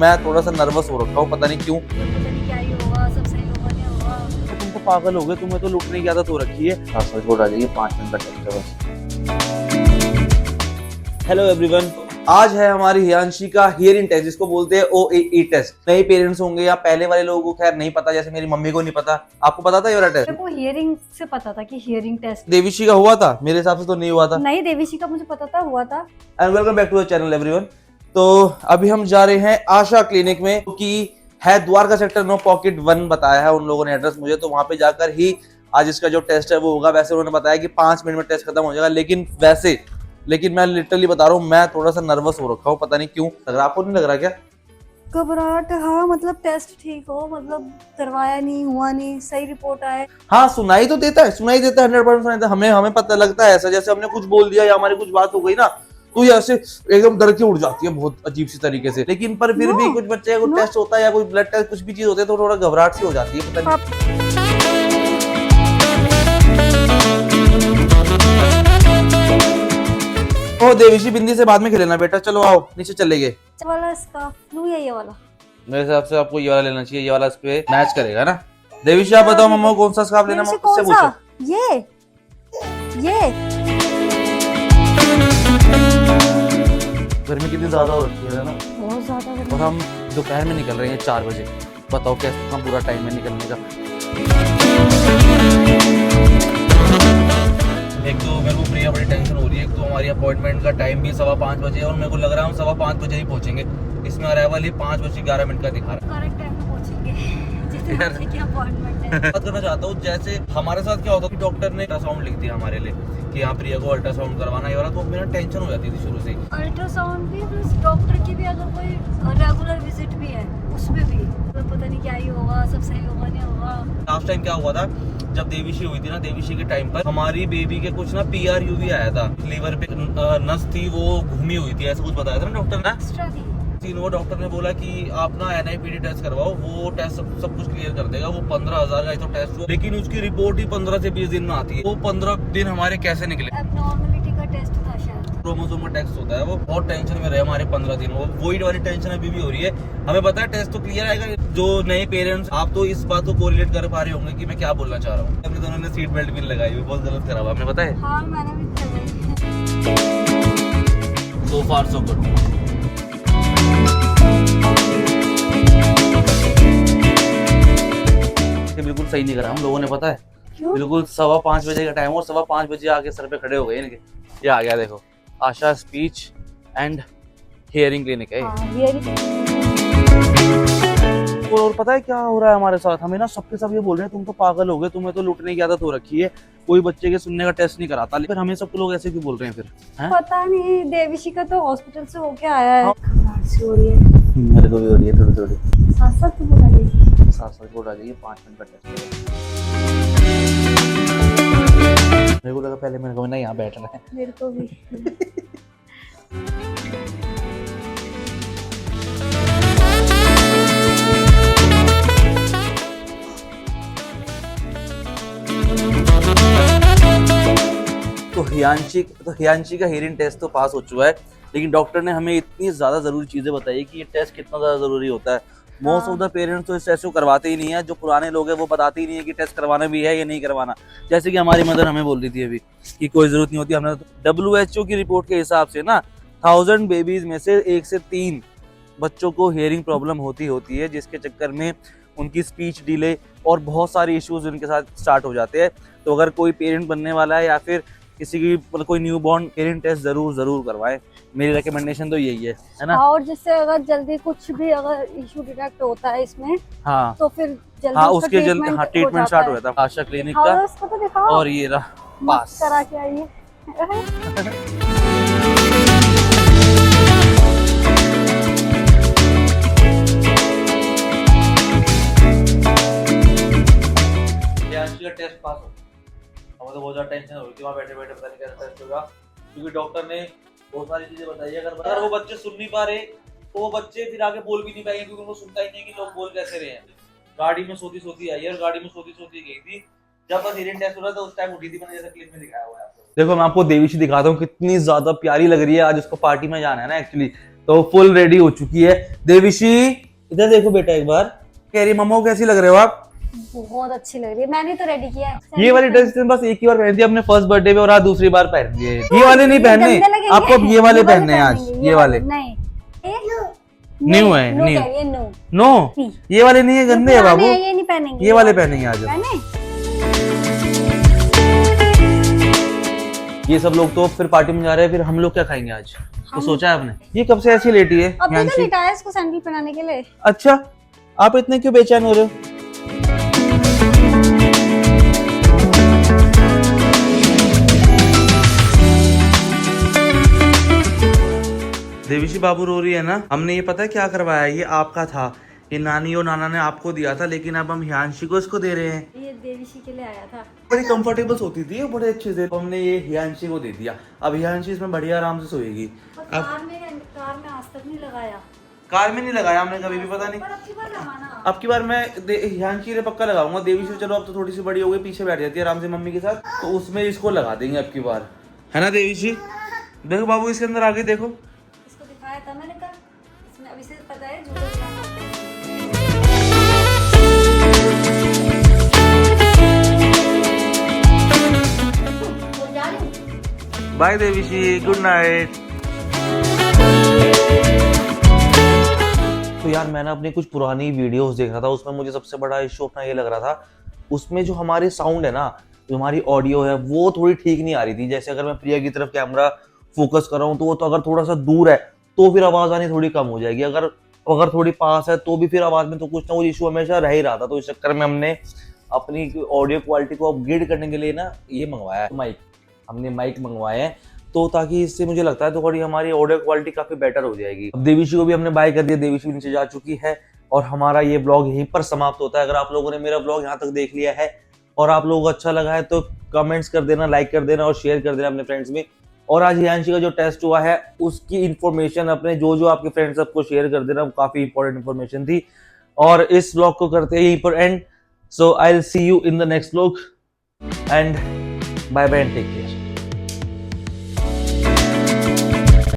मैं थोड़ा सा नर्वस हो रखा हूँ, पता नहीं क्यों। पता नहीं क्या ही होगा, सब सही होगा नहीं होगा। तुम तो पागल हो गए, तुम्हें तो लूटने की आदत हो रखी है। रिपोर्ट आ जाइए, 5 मिनट का टेस्ट है बस। हेलो एवरीवन, आज है हमारी हियांशी का हियरिंग टेस्ट, जिसको बोलते हैं OAE टेस्ट। नए पेरेंट्स होंगे या पहले वाले लोगों को खैर नहीं पता, जैसे मेरी मम्मी को नहीं पता। आपको पता था ये वाला टेस्ट? मेरे को हियरिंग से पता था कि हियरिंग टेस्ट। देवीशी का हुआ था? मेरे हिसाब से तो नहीं हुआ था। नहीं, देवीशी का मुझे पता था, हुआ था। And welcome back to the channel everyone. तो अभी हम जा रहे हैं आशा क्लिनिक में, कि है द्वारका सेक्टर 9 पॉकेट 1 बताया है उन लोगों ने एड्रेस मुझे, तो वहां पे जाकर ही आज इसका जो टेस्ट है वो होगा। वैसे उन्होंने बताया कि 5 मिनट में टेस्ट खत्म हो जाएगा, लेकिन मैं लिटरली बता रहा हूँ, मैं थोड़ा सा नर्वस हो रखा हूँ, पता नहीं क्यों। लग रहा, आपको नहीं लग रहा क्या? घबराहट, हाँ, मतलब टेस्ट ठीक हो, मतलब करवाया नहीं, हुआ नहीं, सही रिपोर्ट आए। हाँ, सुनाई तो देता है, 100% सुनाई देता है। हमें पता लगता है ऐसा, जैसे हमने कुछ बोल दिया या हमारी कुछ बात हो गई ना, तो ये ऐसे एकदम डर के उड़ जाती है बहुत अजीब सी तरीके से। लेकिन पर फिर भी कुछ बच्चे को टेस्ट होता है या कोई ब्लड टेस्ट कुछ भी चीज होती है तो थोड़ा घबराहट सी हो जाती है, पता नहीं। ओ देवीशी, बिंदी से बाद में खेलना बेटा, चलो आओ नीचे चले गए। वाला स्कार्फ लूं या ये वाला? मेरे हिसाब से आपको ये वाला लेना चाहिए, ये वाला इस पे मैच करेगा ना। देवीशी आप बताओ मम्मा को कौन सा स्कार्फ लेना, मुझसे पूछो। ये गर्मी कितनी ज्यादा हो रही है ना, बहुत ज्यादा। और हम दोपहर में निकल रहे हैं 4 बजे। बताओ कैसा पूरा टाइम है निकलने का। एक तो मेरे को प्रिया बड़ी टेंशन हो रही है, एक तो हमारी अपॉइंटमेंट का टाइम भी 5:15 बजे है और मेरे को लग रहा है हम 5:15 बजे ही पहुंचेंगे। इसमें अराइवल ही 5:11 का दिखा रहा है। करेक्ट टाइम पे पहुंचेंगे जितने बजे की अपॉइंटमेंट है। बात करना चाहता हूँ, जैसे हमारे साथ क्या होता है कि डॉक्टर ने अल्ट्रासाउंड लिख दिया हमारे लिए कि यहाँ प्रिया को अल्ट्रासाउंड करवाना है वाला, तो मेरा टेंशन हो जाती थी शुरू से। अल्ट्रासाउंड भी प्लस डॉक्टर की भी अगर कोई रेगुलर विजिट भी है उसमें भी तो पता नहीं क्या ही होगा, सब सही होगा नहीं होगा। लास्ट टाइम क्या हुआ था, जब देवीशी हुई थी ना, देवीशी के टाइम पर हमारी बेबी के कुछ ना PRUV आया था, लीवर पे नस थी वो घूमी हुई थी, ऐसा कुछ बताया था ना डॉक्टर ने। एक्स्ट्रा थी वो डॉक्टर ने बोला कि आप ना NIPT टेस्ट करवाओ, वो टेस्ट सब कुछ क्लियर कर देगा। वो 15,000 का तो टेस्ट हुआ, लेकिन उसकी रिपोर्ट ही 15 से 20 दिन में आती है। वो 15 दिन हमारे कैसे निकले? एब्नॉर्मलिटी का टेस्ट था शायद, क्रोमोसोम का टेस्ट होता है। वो बहुत टेंशन में रहे हमारे 15 दिन, वो वही वाली टेंशन अभी भी हो रही है। हमें पता है टेस्ट तो क्लियर आएगा। जो नए पेरेंट्स, आप तो इस बात को कोरिलेट कर पा रहे होंगे कि मैं क्या बोलना चाह रहा हूँ। दोनों ने सीट बेल्ट भी लगाई हुई, बहुत गलत करा हुआ, हमें पता है। हाँ मैंने भी So far so good। बिल्कुल सही नहीं करा हम लोगों ने, पता है। क्यों? बिल्कुल 5:15 बजे का टाइम और 5:15 बजे आके सर पे खड़े हो गए इनके। ये आ गया देखो, आशा स्पीच एंड हियरिंग क्लिनिक है। और पता है क्या हो रहा है हमारे साथ, हमें ना सबके सब ये बोल रहे हैं तुम तो पागल हो गए, तुम्हें तो लूटने की आदत हो रखी है, कोई बच्चे के सुनने का टेस्ट नहीं कराता। लेकिन हमें सब लोग ऐसे क्यों बोल रहे हैं फिर, हैं? पता नहीं, देवीशी का तो हॉस्पिटल से होके आया है। घबराहट सी हो रही है, मेरे को भी हो रही है थोड़ी थोड़ी। साथ साथ तो बोला नहीं। साथ रिपोर्ट आ जाइए, 5 मिनट का टेस्ट। मेरे को लगा पहले मेरे को ना यहाँ बैठ रहे हैं। मेरे को भी तो हियांशी का हियरिंग टेस्ट तो पास हो चुका है, लेकिन डॉक्टर ने हमें इतनी ज्यादा जरूरी चीजें बताई कि ये टेस्ट कितना ज्यादा जरूरी होता है। मोस्ट ऑफ द पेरेंट्स तो इस टेस्ट को करवाते ही नहीं है। जो पुराने लोग हैं वो बताते ही नहीं है कि टेस्ट करवाना भी है या नहीं करवाना। जैसे कि हमारी मदर हमें बोल रही थी अभी कि कोई जरूरत नहीं होती। हमने तो WHO की रिपोर्ट के हिसाब से ना 1000 बेबीज में से 1 से 3 बच्चों को हियरिंग प्रॉब्लम होती है, जिसके चक्कर में उनकी स्पीच डिले और बहुत सारे इश्यूज उनके साथ स्टार्ट हो जाते हैं। तो अगर कोई पेरेंट बनने वाला है या फिर किसी की मतलब कोई न्यू बॉर्न पेरेंट टेस्ट जरूर करवाएं। मेरी रिकमेंडेशन तो यही है ना। और जिससे अगर जल्दी कुछ भी अगर इशू डिटेक्ट होता है इसमें, हाँ तो फिर जल्दी हाँ, उसका उसके जल्दी ट्रीटमेंट स्टार्ट हो जाता है। आशा क्लिनिक का, उसको तो दिखाओ और ये रहा पास करा के आइए। टेस्ट पास हो, हमें तो बहुत ज्यादा टेंशन हो रही थी वहाँ बैठे बैठे, पता नहीं कैसा टेस्ट होगा, क्योंकि डॉक्टर ने बहुत सारी चीजें बताई है। अगर वो बच्चे सुन नहीं पा रहे तो वो बच्चे फिर आगे बोल भी नहीं पाएंगे, क्योंकि उनको सुनता ही नहीं कि लोग बोल कैसे रहे हैं। गाड़ी में सोती आई है और गाड़ी में सोती गई थी। जब बस हियरिंग टेस्ट हो रहा था उस टाइम उठी थी, मैंने जैसा क्लिप में दिखाया हुआ है आपको। देखो मैं आपको देवीशी दिखाता हूँ, कितनी ज्यादा प्यारी लग रही है। आज उसको पार्टी में जाना है ना एक्चुअली, तो फुल रेडी हो चुकी है। देविशी इधर देखो बेटा एक बार, कह रही मम्मा कैसी लग रहे हो आप? बहुत अच्छी लग रही है, मैंने तो रेडी किया है। ये वाली ड्रेस बस एक ही बार पहनी थी अपने फर्स्ट बर्थडे पे और आज दूसरी बार पहन ली है। ये वाले नहीं पहनने, गंदे लगेंगे। आपको अब ये वाले पहनने हैं आज, पहनेंगे, ये वाले नहीं न्यू है, नो न्यू। कह रही है, नो नो ये वाले नहीं है, गंदे है बाबू, ये नहीं पहनेंगे, ये वाले पहनेंगे आज। पहने? ये सब लोग तो फिर पार्टी में जा रहे हैं, फिर हम लोग क्या खाएंगे आज? तो सोचा है आपने? ये कब से ऐसी लेटी है अब तो यांशी? लेटा है इसको सैंडल पहनाने के लिए। अच्छा, आप इतने क्यों बेचैन हो रहे हो? देविशी बाबू रो रही है ना। हमने ये पता है क्या करवाया, ये आपका था, ये नानी और नाना ने आपको दिया था, लेकिन अब हम हियांशी को इसको दे रहे हैं। ये देविशी के लिए आया था। बड़ी कंफर्टेबल सोती थी, बड़े अच्छे से, हमने ये हियांशी को दे दिया। अब हियांशी इसमें बढ़िया आराम से सोएगी। अब कार में आज तक नहीं लगाया, कार में नहीं लगाया हमने कभी भी, पता नहीं। पर अब की बार लगाना। अब की बार मैं हियांशी ने पक्का लगाऊंगा। देविशी चलो अब तो थोड़ी सी बड़ी हो गई, पीछे बैठ जाती है आराम से मम्मी के साथ, तो उसमें इसको लगा देंगे अब की बार, है ना देविशी? देखो बाबू इसके अंदर आगे देखो, इसको दिखाया था मैंने कल, इसमें अभी से पता है जूता लगाना। Bye Devishi, good night. तो यार मैंने अपनी कुछ पुरानी वीडियोस देख रहा था, उसमें मुझे सबसे बड़ा इशू अपना ये लग रहा था, उसमें जो हमारी साउंड है ना, जो हमारी ऑडियो है वो थोड़ी ठीक नहीं आ रही थी। जैसे अगर मैं प्रिया की तरफ कैमरा फोकस कर रहा हूँ तो वो, तो अगर थोड़ा सा दूर है तो फिर आवाज आनी थोड़ी कम हो जाएगी, अगर थोड़ी पास है तो भी फिर आवाज में तो कुछ ना कुछ इशू हमेशा रह ही रहा था। तो इस चक्कर में हमने अपनी ऑडियो क्वालिटी को अपग्रेड करने के लिए ना ये मंगवाया है माइक, हमने माइक मंगवाए हैं, तो ताकि इससे मुझे लगता है थोड़ी हमारी ऑडियो क्वालिटी काफी बेटर हो जाएगी। अब देविशी को भी हमने बाय कर दिया, देविशी भी नीचे जा चुकी है और हमारा ये ब्लॉग यहीं पर समाप्त होता है। अगर आप लोगों ने मेरा ब्लॉग यहाँ तक देख लिया है और आप लोगों को अच्छा लगा है तो कमेंट्स कर देना, लाइक कर देना और शेयर कर देना अपने फ्रेंड्स में। और आज हियांशी का जो टेस्ट हुआ है उसकी इन्फॉर्मेशन अपने जो आपके फ्रेंड्स सबको शेयर कर देना, काफी इंपॉर्टेंट इन्फॉर्मेशन थी। और इस ब्लॉग को करते हैं यहीं पर end. So I will see you in the next blog and bye bye and take care.